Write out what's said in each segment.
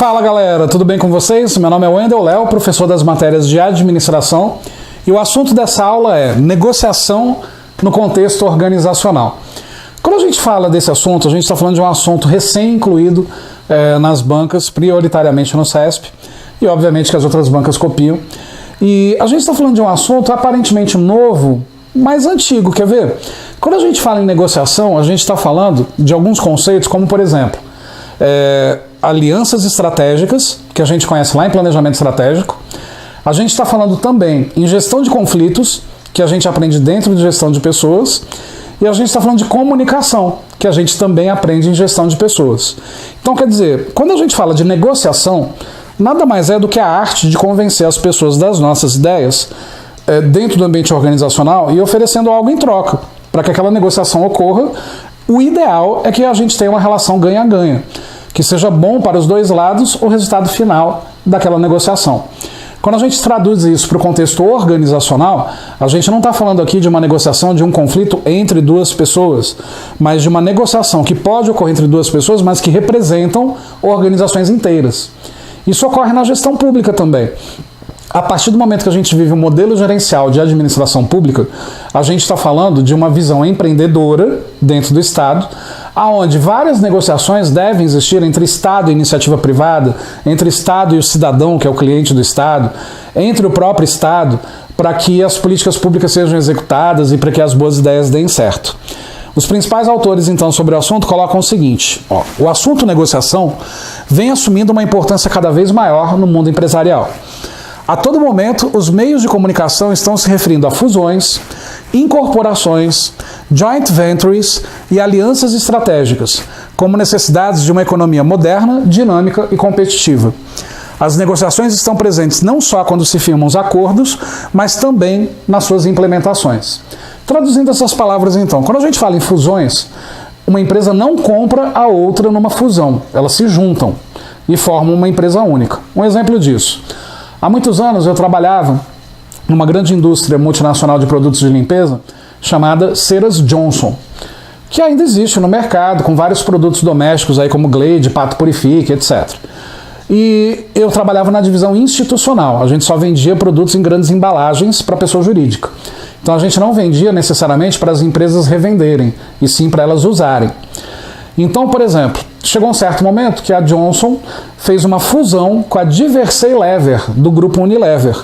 Fala galera, tudo bem com vocês? Meu nome é Wendel Léo, professor das matérias de administração, e o assunto dessa aula é negociação no contexto organizacional. Quando a gente fala desse assunto, a gente está falando de um assunto recém-incluído nas bancas, prioritariamente no CESP, e obviamente que as outras bancas copiam. E a gente está falando de um assunto aparentemente novo, mas antigo, quer ver? Quando a gente fala em negociação, a gente está falando de alguns conceitos, como por exemplo, alianças estratégicas, que a gente conhece lá em planejamento estratégico. A gente está falando também em gestão de conflitos, que a gente aprende dentro de gestão de pessoas. E a gente está falando de comunicação, que a gente também aprende em gestão de pessoas. Então, quer dizer, quando a gente fala de negociação, nada mais é do que a arte de convencer as pessoas das nossas ideias dentro do ambiente organizacional e oferecendo algo em troca. Para que aquela negociação ocorra, o ideal é que a gente tenha uma relação ganha-ganha, que seja bom para os dois lados o resultado final daquela negociação. Quando a gente traduz isso para o contexto organizacional, a gente não está falando aqui de uma negociação, de um conflito entre duas pessoas, mas de uma negociação que pode ocorrer entre duas pessoas, mas que representam organizações inteiras. Isso ocorre na gestão pública também. A partir do momento que a gente vive um modelo gerencial de administração pública, a gente está falando de uma visão empreendedora dentro do Estado, onde várias negociações devem existir entre Estado e iniciativa privada, entre Estado e o cidadão, que é o cliente do Estado, entre o próprio Estado, para que as políticas públicas sejam executadas e para que as boas ideias deem certo. Os principais autores, então, sobre o assunto colocam o seguinte: o assunto negociação vem assumindo uma importância cada vez maior no mundo empresarial. A todo momento, os meios de comunicação estão se referindo a fusões, incorporações, joint ventures e alianças estratégicas, como necessidades de uma economia moderna, dinâmica e competitiva. As negociações estão presentes não só quando se firmam os acordos, mas também nas suas implementações. Traduzindo essas palavras, então, quando a gente fala em fusões, uma empresa não compra a outra numa fusão, elas se juntam e formam uma empresa única. Um exemplo disso: há muitos anos eu trabalhava numa grande indústria multinacional de produtos de limpeza chamada Ceras Johnson, que ainda existe no mercado com vários produtos domésticos aí como Glade, Pato Purifique, etc. E eu trabalhava na divisão institucional, a gente só vendia produtos em grandes embalagens para pessoa jurídica. Então a gente não vendia necessariamente para as empresas revenderem, e sim para elas usarem. Então, por exemplo, chegou um certo momento que a Johnson fez uma fusão com a Diversey Lever, do grupo Unilever,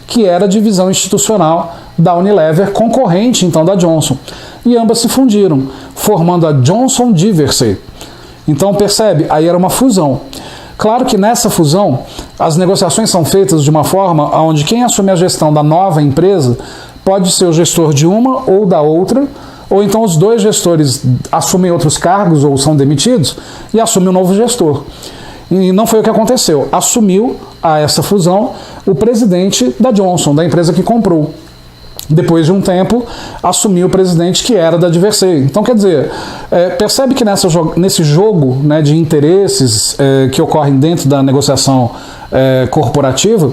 que era a divisão institucional da Unilever, concorrente então da Johnson. E ambas se fundiram, formando a Johnson Diversey. Então, percebe? Aí era uma fusão. Claro que nessa fusão, as negociações são feitas de uma forma onde quem assume a gestão da nova empresa pode ser o gestor de uma ou da outra, ou então os dois gestores assumem outros cargos ou são demitidos e assumem um novo gestor. E não foi o que aconteceu. Assumiu a essa fusão o presidente da Johnson, da empresa que comprou. Depois de um tempo, assumiu o presidente que era da Diversey. Então, quer dizer, percebe que nesse jogo, né, de interesses que ocorrem dentro da negociação corporativa,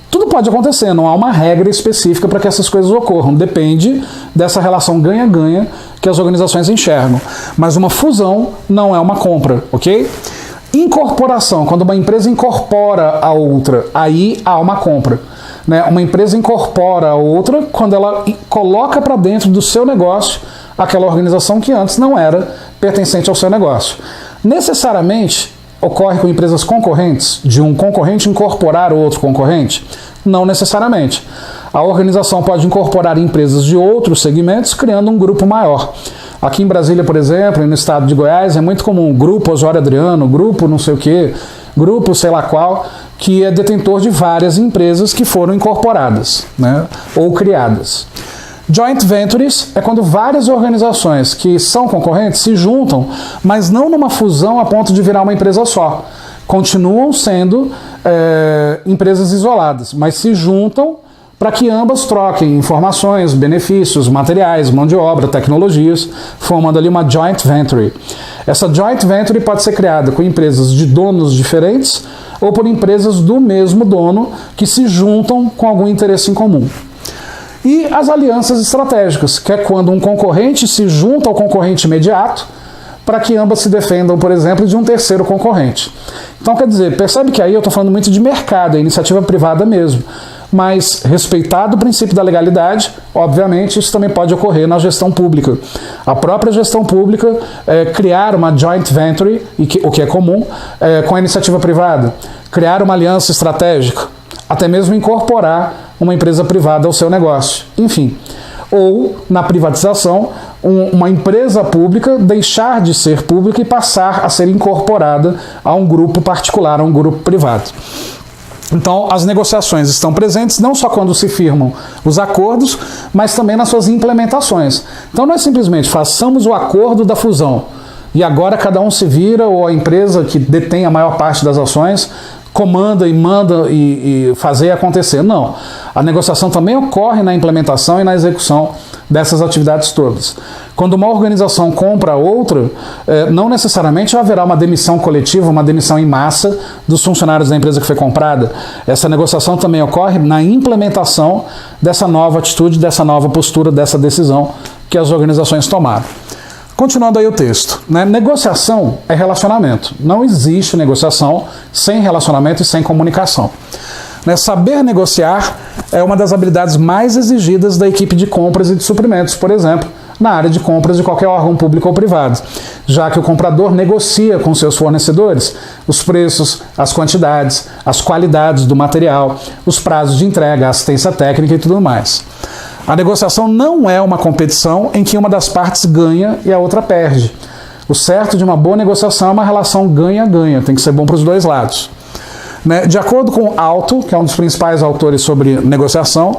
tudo pode acontecer, não há uma regra específica para que essas coisas ocorram. Depende dessa relação ganha-ganha que as organizações enxergam. Mas uma fusão não é uma compra, ok? Incorporação, quando uma empresa incorpora a outra, aí há uma compra. Né? Uma empresa incorpora a outra quando ela coloca para dentro do seu negócio aquela organização que antes não era pertencente ao seu negócio. Necessariamente ocorre com empresas concorrentes, de um concorrente incorporar outro concorrente? Não necessariamente. A organização pode incorporar empresas de outros segmentos, criando um grupo maior. Aqui em Brasília, por exemplo, e no estado de Goiás, é muito comum grupo Osório Adriano, grupo não sei o quê, grupo sei lá qual, que é detentor de várias empresas que foram incorporadas, né, ou criadas. Joint ventures é quando várias organizações que são concorrentes se juntam, mas não numa fusão a ponto de virar uma empresa só. Continuam sendo empresas isoladas, mas se juntam para que ambas troquem informações, benefícios, materiais, mão de obra, tecnologias, formando ali uma joint venture. Essa joint venture pode ser criada com empresas de donos diferentes ou por empresas do mesmo dono que se juntam com algum interesse em comum. E as alianças estratégicas, que é quando um concorrente se junta ao concorrente imediato para que ambas se defendam, por exemplo, de um terceiro concorrente. Então, quer dizer, percebe que aí eu estou falando muito de mercado, é iniciativa privada mesmo. Mas, respeitado o princípio da legalidade, obviamente, isso também pode ocorrer na gestão pública. A própria gestão pública criar uma joint venture, o que é comum, com a iniciativa privada, criar uma aliança estratégica, até mesmo incorporar uma empresa privada ao seu negócio. Enfim, ou, na privatização, uma empresa pública deixar de ser pública e passar a ser incorporada a um grupo particular, a um grupo privado. Então, as negociações estão presentes não só quando se firmam os acordos, mas também nas suas implementações. Então, não é simplesmente façamos o acordo da fusão e agora cada um se vira, ou a empresa que detém a maior parte das ações comanda e manda e fazer acontecer. Não. A negociação também ocorre na implementação e na execução dessas atividades todas. Quando uma organização compra outra, não necessariamente haverá uma demissão coletiva, uma demissão em massa dos funcionários da empresa que foi comprada. Essa negociação também ocorre na implementação dessa nova atitude, dessa nova postura, dessa decisão que as organizações tomaram. Continuando aí o texto, né? Negociação é relacionamento. Não existe negociação sem relacionamento e sem comunicação. Saber negociar é uma das habilidades mais exigidas da equipe de compras e de suprimentos, por exemplo, na área de compras de qualquer órgão público ou privado, já que o comprador negocia com seus fornecedores os preços, as quantidades, as qualidades do material, os prazos de entrega, a assistência técnica e tudo mais. A negociação não é uma competição em que uma das partes ganha e a outra perde. O certo de uma boa negociação é uma relação ganha-ganha, tem que ser bom para os dois lados. De acordo com Alto, que é um dos principais autores sobre negociação,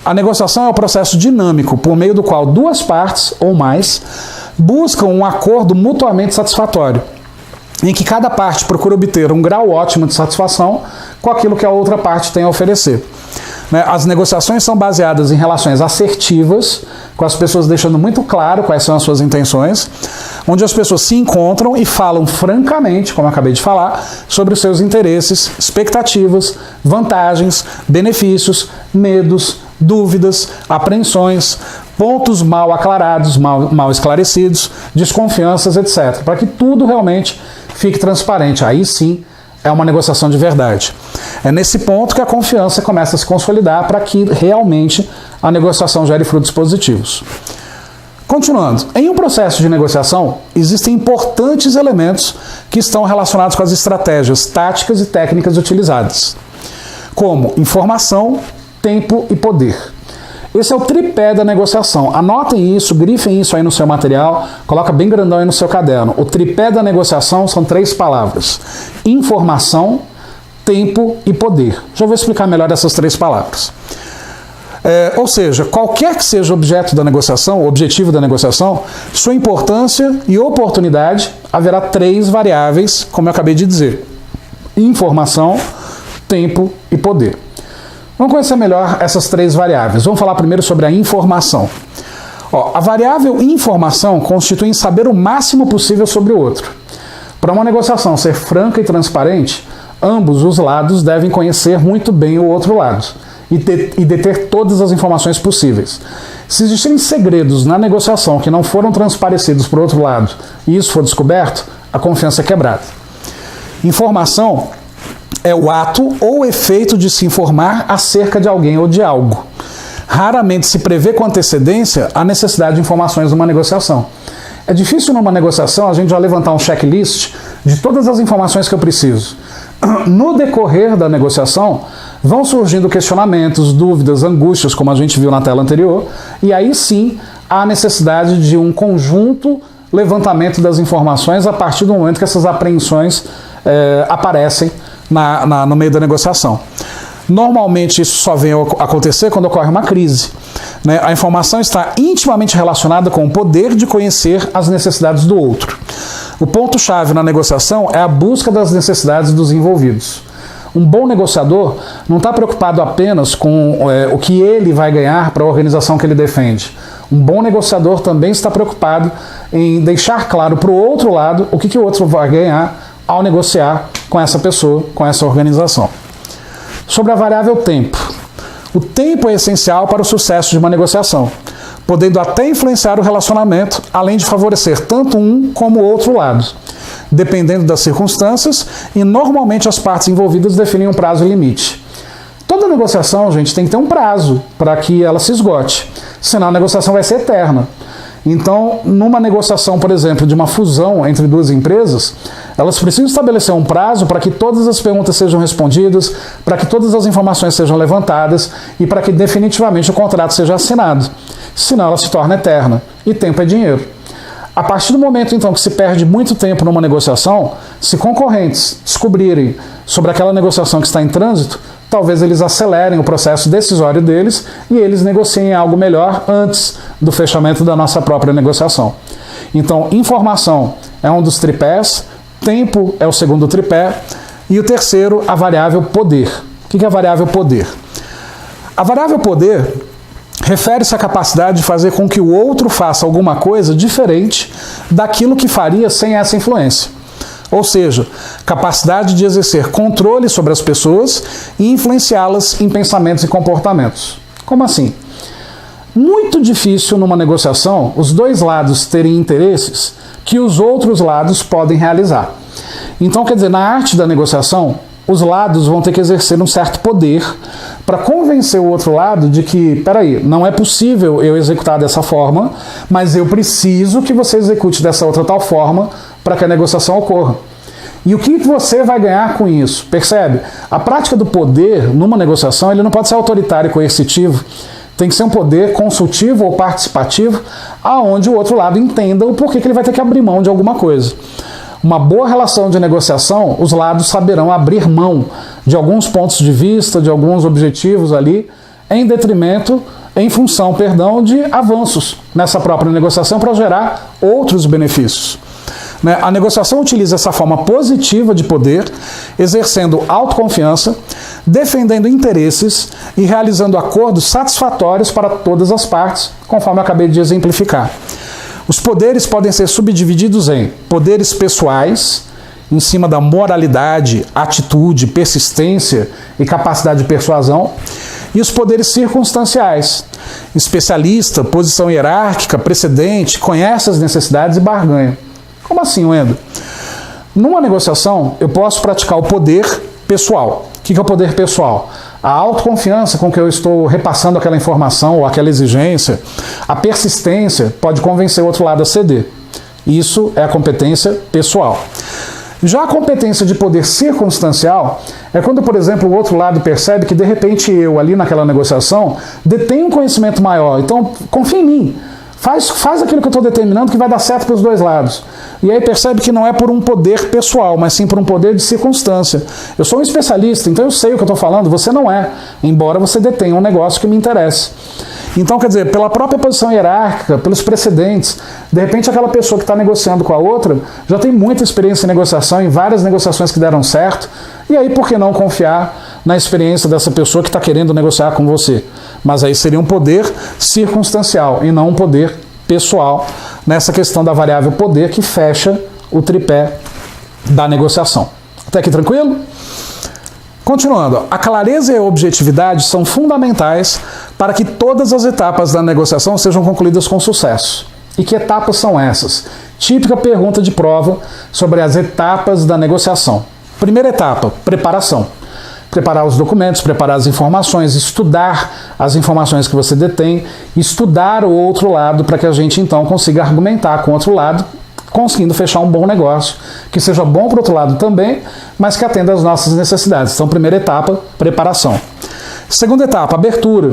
a negociação é um processo dinâmico por meio do qual duas partes, ou mais, buscam um acordo mutuamente satisfatório, em que cada parte procura obter um grau ótimo de satisfação com aquilo que a outra parte tem a oferecer. As negociações são baseadas em relações assertivas, com as pessoas deixando muito claro quais são as suas intenções, onde as pessoas se encontram e falam francamente, como eu acabei de falar, sobre os seus interesses, expectativas, vantagens, benefícios, medos, dúvidas, apreensões, pontos mal aclarados, mal esclarecidos, desconfianças, etc., para que tudo realmente fique transparente. Aí sim, é uma negociação de verdade. É nesse ponto que a confiança começa a se consolidar para que realmente a negociação gere frutos positivos. Continuando, em um processo de negociação, existem importantes elementos que estão relacionados com as estratégias táticas e técnicas utilizadas, como informação, tempo e poder. Esse é o tripé da negociação. Anotem isso, grifem isso aí no seu material, coloca bem grandão aí no seu caderno. O tripé da negociação são 3 palavras: informação, tempo e poder. Já vou explicar melhor essas 3 palavras. Ou seja, qualquer que seja o objeto da negociação, o objetivo da negociação, sua importância e oportunidade, haverá 3 variáveis, como eu acabei de dizer: informação, tempo e poder. Vamos conhecer melhor essas 3 variáveis. Vamos falar primeiro sobre a informação. A variável informação constitui em saber o máximo possível sobre o outro. Para uma negociação ser franca e transparente, ambos os lados devem conhecer muito bem o outro lado e deter todas as informações possíveis. Se existirem segredos na negociação que não foram transparecidos para o outro lado e isso for descoberto, a confiança é quebrada. Informação é o ato ou efeito de se informar acerca de alguém ou de algo. Raramente se prevê com antecedência a necessidade de informações numa negociação. É difícil numa negociação a gente já levantar um checklist de todas as informações que eu preciso. No decorrer da negociação, vão surgindo questionamentos, dúvidas, angústias, como a gente viu na tela anterior, e aí sim há necessidade de um conjunto levantamento das informações a partir do momento que essas apreensões aparecem no meio da negociação. Normalmente isso só vem a acontecer quando ocorre uma crise. A informação está intimamente relacionada com o poder de conhecer as necessidades do outro. O ponto-chave na negociação é a busca das necessidades dos envolvidos. Um bom negociador não está preocupado apenas com o que ele vai ganhar para a organização que ele defende. Um bom negociador também está preocupado em deixar claro para o outro lado o que o outro vai ganhar ao negociar com essa pessoa, com essa organização. Sobre a variável tempo. O tempo é essencial para o sucesso de uma negociação, podendo até influenciar o relacionamento, além de favorecer tanto um como o outro lado. dependendo das circunstâncias, e normalmente as partes envolvidas definem um prazo limite. Toda negociação, gente, tem que ter um prazo para que ela se esgote, senão a negociação vai ser eterna. Então, numa negociação, por exemplo, de uma fusão entre duas empresas, elas precisam estabelecer um prazo para que todas as perguntas sejam respondidas, para que todas as informações sejam levantadas e para que definitivamente o contrato seja assinado. Senão ela se torna eterna. E tempo é dinheiro. A partir do momento, então, que se perde muito tempo numa negociação, se concorrentes descobrirem sobre aquela negociação que está em trânsito, talvez eles acelerem o processo decisório deles e eles negociem algo melhor antes do fechamento da nossa própria negociação. Então, informação é um dos tripés, tempo é o segundo tripé e o terceiro, a variável poder. O que é a variável poder? A variável poder refere-se à capacidade de fazer com que o outro faça alguma coisa diferente daquilo que faria sem essa influência. Ou seja, capacidade de exercer controle sobre as pessoas e influenciá-las em pensamentos e comportamentos. Como assim? Muito difícil numa negociação os dois lados terem interesses que os outros lados podem realizar. Então, quer dizer, na arte da negociação, os lados vão ter que exercer um certo poder para convencer o outro lado de que, peraí, não é possível eu executar dessa forma, mas eu preciso que você execute dessa outra tal forma para que a negociação ocorra. E o que você vai ganhar com isso? Percebe? A prática do poder numa negociação, ele não pode ser autoritário e coercitivo. Tem que ser um poder consultivo ou participativo, aonde o outro lado entenda o porquê que ele vai ter que abrir mão de alguma coisa. Uma boa relação de negociação, os lados saberão abrir mão de alguns pontos de vista, de alguns objetivos ali, em função de avanços nessa própria negociação para gerar outros benefícios. A negociação utiliza essa forma positiva de poder, exercendo autoconfiança, defendendo interesses e realizando acordos satisfatórios para todas as partes, conforme eu acabei de exemplificar. Os poderes podem ser subdivididos em poderes pessoais, em cima da moralidade, atitude, persistência e capacidade de persuasão, e os poderes circunstanciais, especialista, posição hierárquica, precedente, conhece as necessidades e barganha. Como assim, Wendel? Numa negociação, eu posso praticar o poder pessoal. O que é o poder pessoal? A autoconfiança com que eu estou repassando aquela informação ou aquela exigência, a persistência pode convencer o outro lado a ceder. Isso é a competência pessoal. Já a competência de poder circunstancial é quando, por exemplo, o outro lado percebe que, de repente, eu, ali naquela negociação, detenho um conhecimento maior. Então, confia em mim. Faz aquilo que eu estou determinando que vai dar certo para os dois lados. E aí percebe que não é por um poder pessoal, mas sim por um poder de circunstância. Eu sou um especialista, então eu sei o que eu estou falando, você não é, embora você detenha um negócio que me interesse. Então, quer dizer, pela própria posição hierárquica, pelos precedentes, de repente aquela pessoa que está negociando com a outra já tem muita experiência em negociação, em várias negociações que deram certo, e aí por que não confiar na experiência dessa pessoa que está querendo negociar com você? Mas aí seria um poder circunstancial e não um poder pessoal nessa questão da variável poder que fecha o tripé da negociação. Até aqui tranquilo? Continuando, a clareza e a objetividade são fundamentais para que todas as etapas da negociação sejam concluídas com sucesso. E que etapas são essas? Típica pergunta de prova sobre as etapas da negociação. Primeira etapa, preparação. Preparar os documentos, preparar as informações, estudar as informações que você detém, estudar o outro lado para que a gente então consiga argumentar com o outro lado, conseguindo fechar um bom negócio, que seja bom para o outro lado também, mas que atenda às nossas necessidades. Então, primeira etapa, preparação. Segunda etapa, abertura.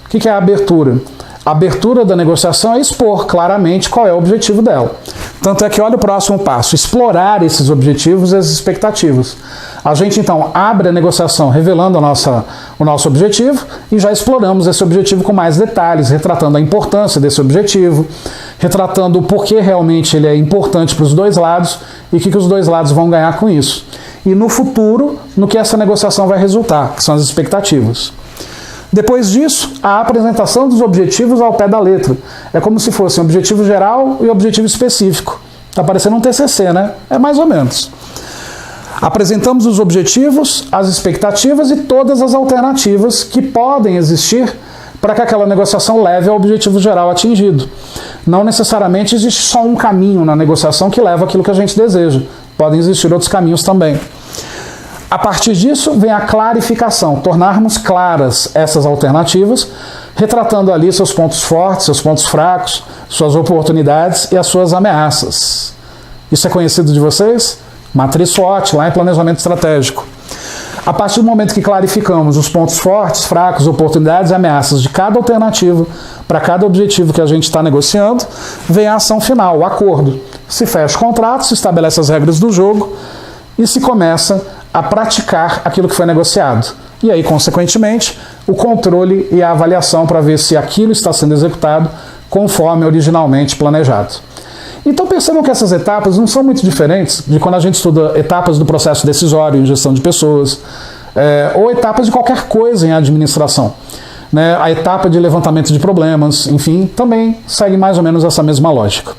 O que é a abertura? A abertura da negociação é expor claramente qual é o objetivo dela. Tanto é que olha o próximo passo, explorar esses objetivos e as expectativas. A gente então abre a negociação revelando o nosso objetivo e já exploramos esse objetivo com mais detalhes, retratando a importância desse objetivo, retratando o porquê realmente ele é importante para os dois lados e o que os dois lados vão ganhar com isso. E no futuro, no que essa negociação vai resultar, que são as expectativas. Depois disso, a apresentação dos objetivos ao pé da letra. É como se fosse um objetivo geral e um objetivo específico. Está parecendo um TCC, né? É mais ou menos. Apresentamos os objetivos, as expectativas e todas as alternativas que podem existir para que aquela negociação leve ao objetivo geral atingido. Não necessariamente existe só um caminho na negociação que leva àquilo que a gente deseja. podem existir outros caminhos também. A partir disso vem a clarificação, tornarmos claras essas alternativas, retratando ali seus pontos fortes, seus pontos fracos, suas oportunidades e as suas ameaças. Isso é conhecido de vocês? Matriz SWOT, lá em planejamento estratégico. A partir do momento que clarificamos os pontos fortes, fracos, oportunidades e ameaças de cada alternativa, para cada objetivo que a gente está negociando, vem a ação final, o acordo. Se fecha o contrato, se estabelece as regras do jogo e se começa a praticar aquilo que foi negociado. E aí, consequentemente, o controle e a avaliação para ver se aquilo está sendo executado conforme originalmente planejado. Então percebam que essas etapas não são muito diferentes de quando a gente estuda etapas do processo decisório em gestão de pessoas, ou etapas de qualquer coisa em administração. A etapa de levantamento de problemas, enfim, também segue mais ou menos essa mesma lógica.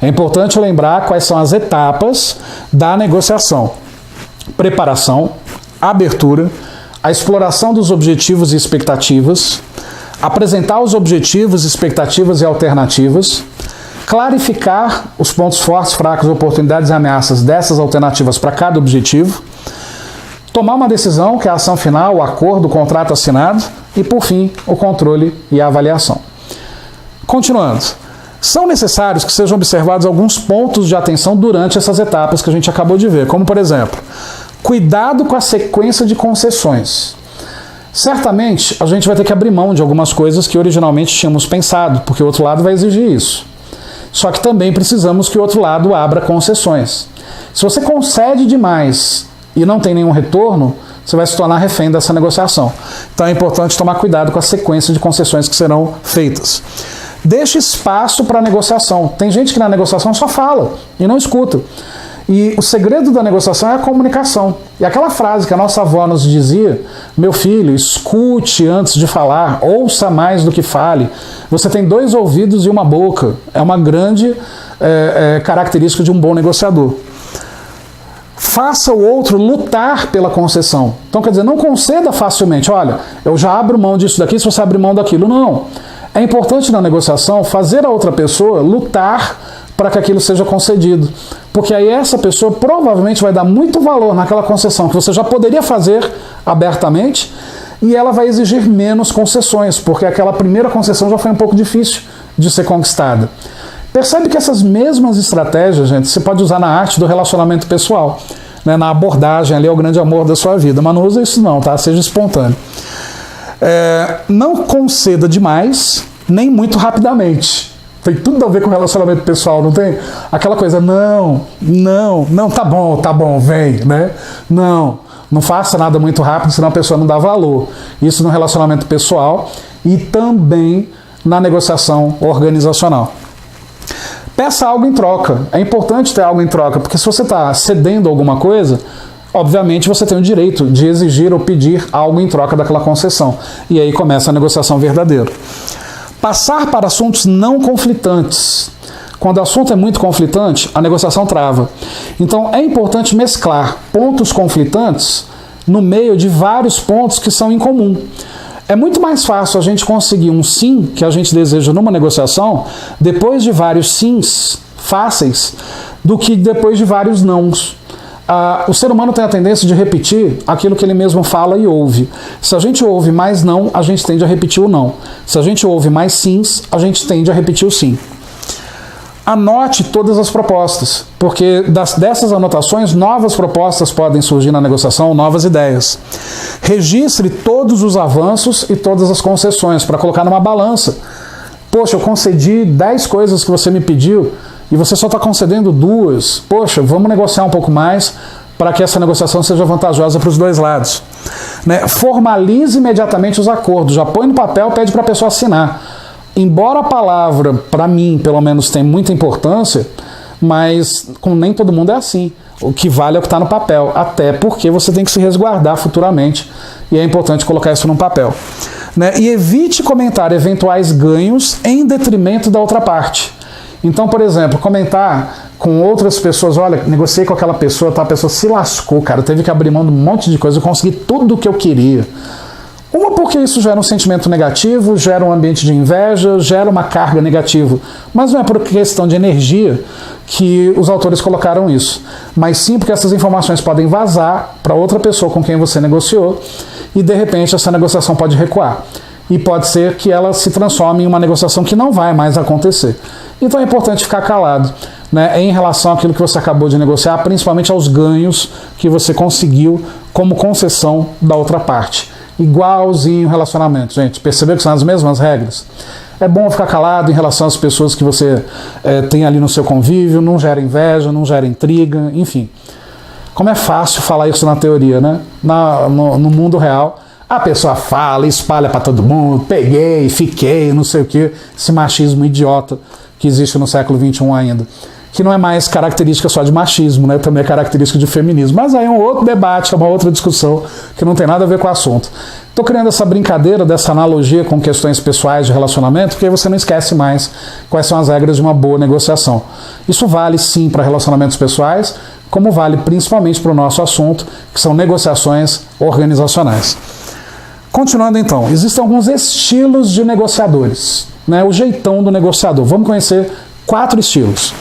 É importante lembrar quais são as etapas da negociação: preparação, abertura, a exploração dos objetivos e expectativas, apresentar os objetivos, expectativas e alternativas, clarificar os pontos fortes, fracos, oportunidades e ameaças dessas alternativas para cada objetivo, tomar uma decisão, que é a ação final, o acordo, o contrato assinado, e, por fim, o controle e a avaliação. Continuando, são necessários que sejam observados alguns pontos de atenção durante essas etapas que a gente acabou de ver, como, por exemplo, cuidado com a sequência de concessões. Certamente, a gente vai ter que abrir mão de algumas coisas que originalmente tínhamos pensado, porque o outro lado vai exigir isso. Só que também precisamos que o outro lado abra concessões. Se você concede demais e não tem nenhum retorno, você vai se tornar refém dessa negociação. Então é importante tomar cuidado com a sequência de concessões que serão feitas. Deixe espaço para a negociação. Tem gente que na negociação só fala e não escuta. E o segredo da negociação é a comunicação. E aquela frase que a nossa avó nos dizia: meu filho, escute antes de falar, ouça mais do que fale. Você tem 2 ouvidos e uma boca. É uma grande característica de um bom negociador. Faça o outro lutar pela concessão. Então, quer dizer, não conceda facilmente. Olha, eu já abro mão disso daqui se você abrir mão daquilo. Não. É importante na negociação fazer a outra pessoa lutar para que aquilo seja concedido. Porque aí essa pessoa provavelmente vai dar muito valor naquela concessão que você já poderia fazer abertamente e ela vai exigir menos concessões, porque aquela primeira concessão já foi um pouco difícil de ser conquistada. Percebe que essas mesmas estratégias, gente, você pode usar na arte do relacionamento pessoal, na abordagem ali ao grande amor da sua vida, mas não usa isso não, tá? Seja espontâneo. Não conceda demais, nem muito rapidamente. Tem tudo a ver com relacionamento pessoal, não tem? Aquela coisa, não, tá bom, vem, né? Não faça nada muito rápido, senão a pessoa não dá valor. Isso no relacionamento pessoal e também na negociação organizacional. Peça algo em troca. É importante ter algo em troca, porque se você está cedendo alguma coisa, obviamente você tem o direito de exigir ou pedir algo em troca daquela concessão. E aí começa a negociação verdadeira. Passar para assuntos não conflitantes. Quando o assunto é muito conflitante, a negociação trava. Então é importante mesclar pontos conflitantes no meio de vários pontos que são em comum. É muito mais fácil a gente conseguir um sim que a gente deseja numa negociação depois de vários sims fáceis do que depois de vários nãos. O ser humano tem a tendência de repetir aquilo que ele mesmo fala e ouve. Se a gente ouve mais não, a gente tende a repetir o não. Se a gente ouve mais sims, a gente tende a repetir o sim. Anote todas as propostas, porque dessas anotações, novas propostas podem surgir na negociação, novas ideias. Registre todos os avanços e todas as concessões para colocar numa balança. Poxa, eu concedi 10 coisas que você me pediu, e você só está concedendo 2. Poxa, vamos negociar um pouco mais para que essa negociação seja vantajosa para os 2 lados. Formalize imediatamente os acordos. Já põe no papel, pede para a pessoa assinar. Embora a palavra, para mim, pelo menos, tem muita importância, mas com nem todo mundo é assim. O que vale é o que está no papel. Até porque você tem que se resguardar futuramente. E é importante colocar isso no papel. E evite comentar eventuais ganhos em detrimento da outra parte. Então, por exemplo, comentar com outras pessoas: olha, negociei com aquela pessoa, tá, a pessoa se lascou, cara, teve que abrir mão de um monte de coisa, eu consegui tudo o que eu queria. Uma, porque isso gera um sentimento negativo, gera um ambiente de inveja, gera uma carga negativa. Mas não é por questão de energia que os autores colocaram isso. Mas sim porque essas informações podem vazar para outra pessoa com quem você negociou e de repente essa negociação pode recuar. E pode ser que ela se transforme em uma negociação que não vai mais acontecer. Então é importante ficar calado, né, em relação àquilo que você acabou de negociar, principalmente aos ganhos que você conseguiu como concessão da outra parte. Igualzinho relacionamento, gente. Percebeu que são as mesmas regras? É bom ficar calado em relação às pessoas que você tem ali no seu convívio, não gera inveja, não gera intriga, enfim. Como é fácil falar isso na teoria, né? No mundo real, a pessoa fala, espalha para todo mundo, peguei, fiquei, não sei o que, esse machismo idiota que existe no século XXI ainda. Que não é mais característica só de machismo, né? Também é característica de feminismo. Mas aí é um outro debate, é uma outra discussão que não tem nada a ver com o assunto. Estou criando essa brincadeira, dessa analogia com questões pessoais de relacionamento, porque aí você não esquece mais quais são as regras de uma boa negociação. Isso vale sim para relacionamentos pessoais, como vale principalmente para o nosso assunto, que são negociações organizacionais. Continuando então, existem alguns estilos de negociadores, né? O jeitão do negociador. Vamos conhecer 4 estilos.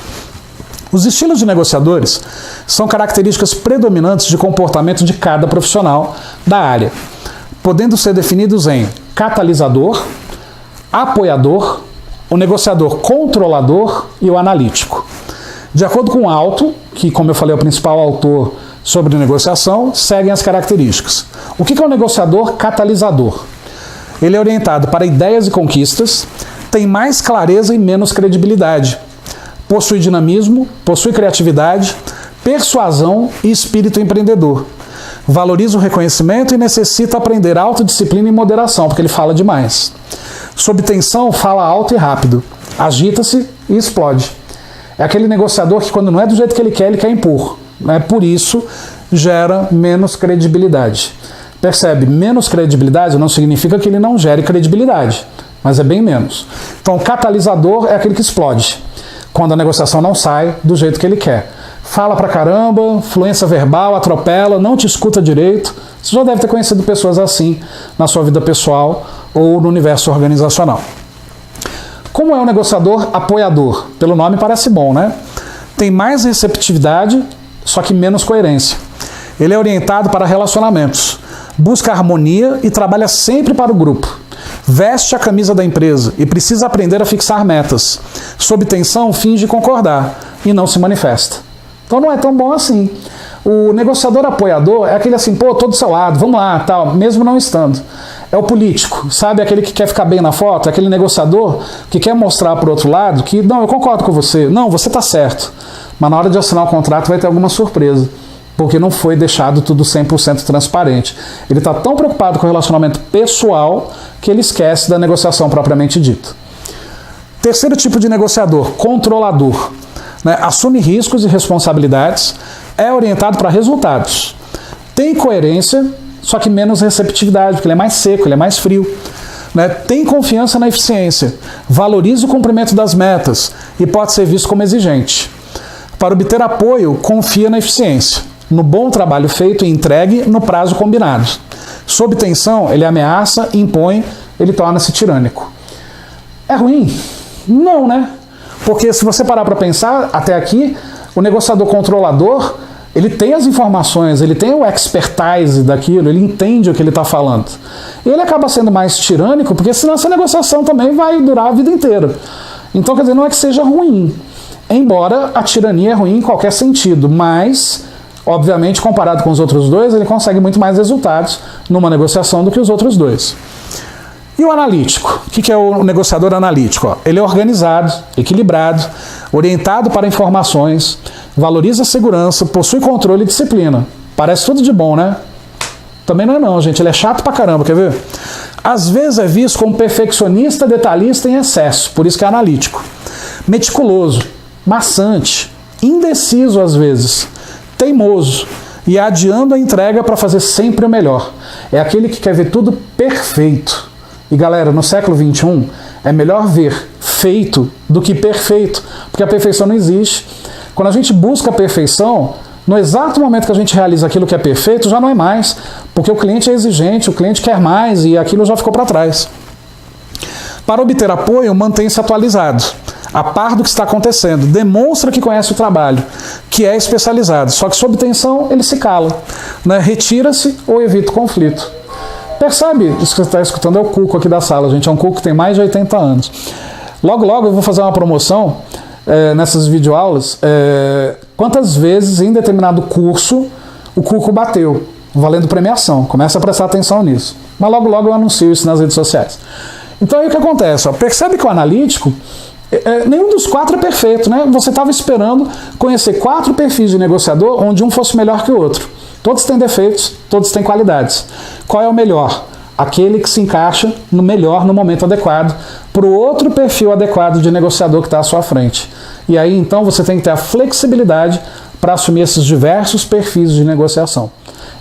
Os estilos de negociadores são características predominantes de comportamento de cada profissional da área, podendo ser definidos em catalisador, apoiador, o negociador controlador e o analítico. De acordo com Alto, que, como eu falei, é o principal autor sobre negociação, seguem as características. O que é um negociador catalisador? Ele é orientado para ideias e conquistas, tem mais clareza e menos credibilidade, possui dinamismo, possui criatividade, persuasão e espírito empreendedor. Valoriza o reconhecimento e necessita aprender autodisciplina e moderação, porque ele fala demais. Sob tensão, fala alto e rápido. Agita-se e explode. É aquele negociador que, quando não é do jeito que ele quer impor. Né? Por isso, gera menos credibilidade. Percebe? Menos credibilidade não significa que ele não gere credibilidade, mas é bem menos. Então, o catalisador é aquele que explode quando a negociação não sai do jeito que ele quer. Fala pra caramba, fluência verbal, atropela, não te escuta direito. Você já deve ter conhecido pessoas assim na sua vida pessoal ou no universo organizacional. Como é um negociador apoiador? Pelo nome parece bom, né? Tem mais receptividade, só que menos coerência. Ele é orientado para relacionamentos, busca harmonia e trabalha sempre para o grupo. Veste a camisa da empresa e precisa aprender a fixar metas. Sob tensão, finge concordar e não se manifesta. Então não é tão bom assim. O negociador apoiador é aquele assim, pô, tô do seu lado, vamos lá, tal, mesmo não estando. É o político, sabe? Aquele que quer ficar bem na foto, aquele negociador que quer mostrar para o outro lado que, não, eu concordo com você, não, você tá certo. Mas na hora de assinar o contrato vai ter alguma surpresa, porque não foi deixado tudo 100% transparente. Ele está tão preocupado com o relacionamento pessoal que ele esquece da negociação propriamente dita. Terceiro tipo de negociador, controlador. Né? Assume riscos e responsabilidades, é orientado para resultados. Tem coerência, só que menos receptividade, porque ele é mais seco, ele é mais frio. Né? Tem confiança na eficiência, valoriza o cumprimento das metas e pode ser visto como exigente. Para obter apoio, confia na eficiência, no bom trabalho feito e entregue no prazo combinado. Sob tensão, ele ameaça, impõe, ele torna-se tirânico. É ruim? Não, né? Porque se você parar para pensar, até aqui, o negociador controlador, ele tem as informações, ele tem o expertise daquilo, ele entende o que ele está falando. E ele acaba sendo mais tirânico, porque senão essa negociação também vai durar a vida inteira. Então, quer dizer, não é que seja ruim. Embora a tirania é ruim em qualquer sentido, mas, obviamente, comparado com os outros dois, ele consegue muito mais resultados numa negociação do que os outros dois. E o analítico? O que é o negociador analítico? Ele é organizado, equilibrado, orientado para informações, valoriza a segurança, possui controle e disciplina. Parece tudo de bom, né? Também não é não, gente. Ele é chato pra caramba, quer ver? Às vezes é visto como perfeccionista, detalhista em excesso, por isso que é analítico. Meticuloso, maçante, indeciso às vezes, teimoso e adiando a entrega para fazer sempre o melhor. É aquele que quer ver tudo perfeito. E galera, no século XXI é melhor ver feito do que perfeito, porque a perfeição não existe. Quando a gente busca a perfeição, No exato momento que a gente realiza aquilo que é perfeito, já não é mais, porque o cliente é exigente, o cliente quer mais e aquilo já ficou para trás. Para obter apoio, mantenha-se atualizado, a par do que está acontecendo, demonstra que conhece o trabalho, que é especializado, só que sob tensão ele se cala, né? Retira-se ou evita o conflito. Percebe? Isso que você está escutando é o Cuco aqui da sala, gente, é um Cuco que tem mais de 80 anos. Logo, logo eu vou fazer uma promoção nessas videoaulas, quantas vezes em determinado curso o Cuco bateu, valendo premiação. Começa a prestar atenção nisso. Mas logo, logo eu anuncio isso nas redes sociais. Então aí o que acontece? Ó, percebe que o analítico, nenhum dos 4 é perfeito, né? Você estava esperando conhecer 4 perfis de negociador onde um fosse melhor que o outro. Todos têm defeitos, todos têm qualidades. Qual é o melhor? Aquele que se encaixa no melhor, no momento adequado, para o outro perfil adequado de negociador que está à sua frente. E aí então você tem que ter a flexibilidade para assumir esses diversos perfis de negociação.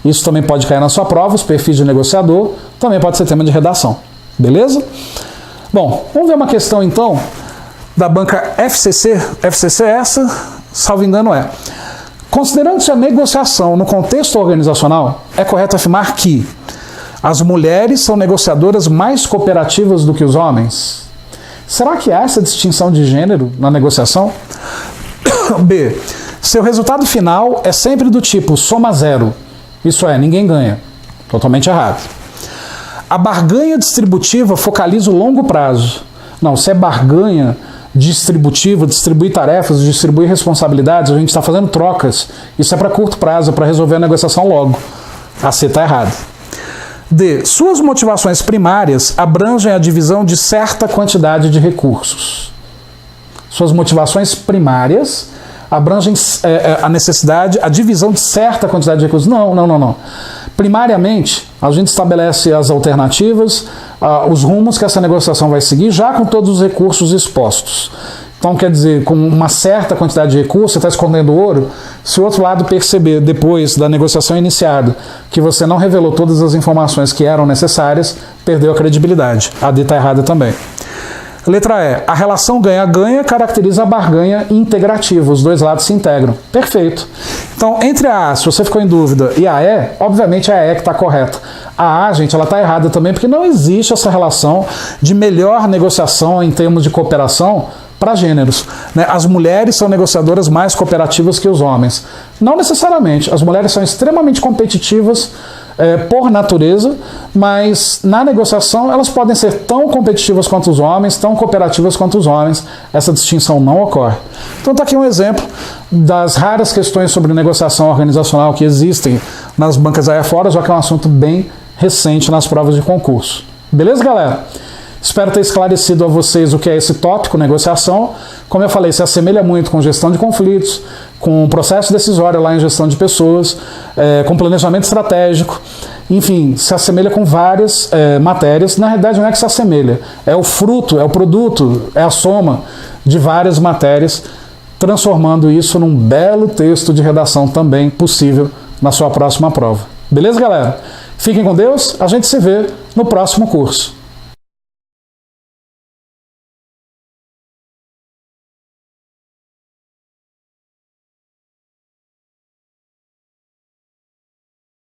Isso também pode cair na sua prova, os perfis de negociador, também pode ser tema de redação. Beleza? Bom, vamos ver uma questão então da banca FCC. FCC essa, salvo engano, considerando-se a negociação no contexto organizacional, é correto afirmar que as mulheres são negociadoras mais cooperativas do que os homens? Será que há essa distinção de gênero na negociação? B. Seu resultado final é sempre do tipo soma zero. Isso é, ninguém ganha. Totalmente errado. A barganha distributiva focaliza o longo prazo. Não, se é barganha distributiva, distribuir tarefas, distribuir responsabilidades, a gente está fazendo trocas. Isso é para curto prazo, para resolver a negociação logo. A C está errado. D. Suas motivações primárias abrangem a divisão de certa quantidade de recursos. Suas motivações primárias abrangem a necessidade, a divisão de certa quantidade de recursos. Não. Primariamente, a gente estabelece as alternativas, os rumos que essa negociação vai seguir, já com todos os recursos expostos. Então, quer dizer, com uma certa quantidade de recursos, você está escondendo ouro. Se o outro lado perceber, depois da negociação iniciada, que você não revelou todas as informações que eram necessárias, perdeu a credibilidade. A D está errada também. Letra E. A relação ganha-ganha caracteriza a barganha integrativa. Os dois lados se integram. Perfeito. Então, entre a A, se você ficou em dúvida, e a E, obviamente é a E que está correta. A A, gente, ela está errada também, porque não existe essa relação de melhor negociação em termos de cooperação para gêneros. Né? As mulheres são negociadoras mais cooperativas que os homens. Não necessariamente. As mulheres são extremamente competitivas por natureza, mas na negociação elas podem ser tão competitivas quanto os homens, tão cooperativas quanto os homens. Essa distinção não ocorre. Então está aqui um exemplo das raras questões sobre negociação organizacional que existem nas bancas aí fora, já que é um assunto bem recente nas provas de concurso. Beleza, galera? Espero ter esclarecido a vocês o que é esse tópico, negociação. Como eu falei, se assemelha muito com gestão de conflitos, com processo decisório lá em gestão de pessoas, com planejamento estratégico, enfim, se assemelha com várias matérias. Na realidade não é que se assemelha, é o fruto, é o produto, é a soma de várias matérias, transformando isso num belo texto de redação também possível na sua próxima prova. Beleza, galera? Fiquem com Deus, a gente se vê no próximo curso.